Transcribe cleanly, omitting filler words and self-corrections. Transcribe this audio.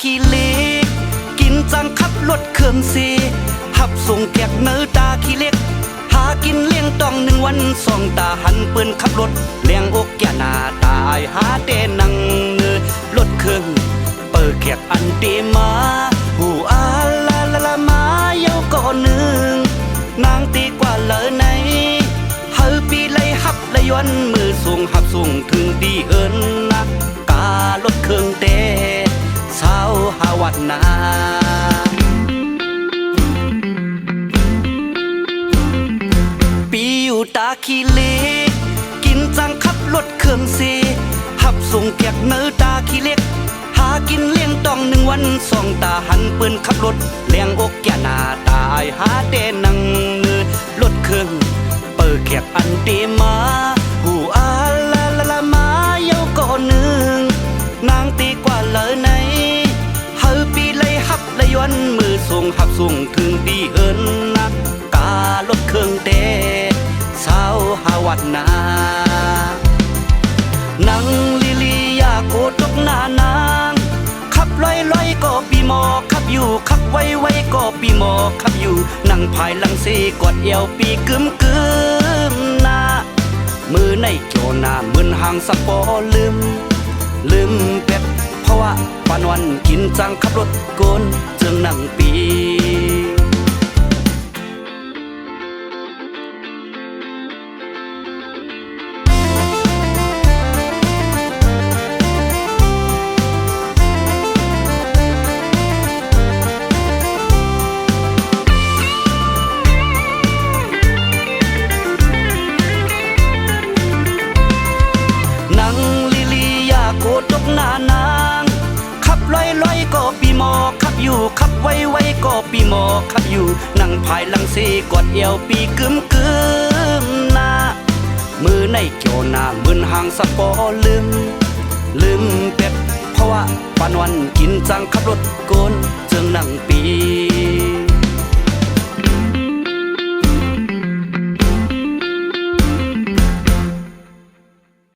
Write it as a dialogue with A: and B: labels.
A: ขี้เล็กกินจังขับรถเครื่องซีหับส่งแขกเนื้อตาขี้เล็กหากินเลี้ยงต้อง1 วัน2 ตาหันปืนขับรถเลี้ยงอกแก่หน้าตายหาเตนังรถเครื่องเปิดแขกอันเตมาหูอาลาลาลามาเยาก่อนหนึ่งนางตีกว่าเลยไหนเฮาปีไล่หับไล่ย้อนมือส่งหับส่งถึงดีเอินนะการถเครื่องเตสาวหาวัดนาปีอยู่ตาขี้เล็กกินจังขับรถเครื่องซีหับส่งแขกเนื้อตาขี้เล็กหากินเลี้ยงต้อง1 วัน2 ตาหันปืนขับรถเลี้ยงอกแก่หน้าตายหาเตนังรถเครื่องเปิดแขกอันเตมาหูอาลาลาลามาเยาก่อนหนึ่งนางตีกว่าเลยไหนเฮาปีไล่หับไล่ย้อนมือส่งหับส่งถึงดีเอินนะการถเครื่องเตสาวหาวัดนานังลิลียาโกตกหน้านางขับลอยก็ปีหมอขับอยู่ขับไวก็ปีหมอขับอยู่นั่งภายหลังซีกอดเอวปีกึมหน้ามือในโจนามึนห่างสปอลืมเป็ดเพราะว่าปานวันกินจังขับรถโกนจึงนั่งปีตกหน้านางขับลอยก็ปีหมอขับอยู่ขับไวก็ปีหมอขับอยู่นั่งภายหลังซีกอดเอวปีกึมหน้ามือในโจนามึนห่างสปอลืมเป็ดเพราะว่าปานวันกินจังขับรถโกนจึงนั่งปี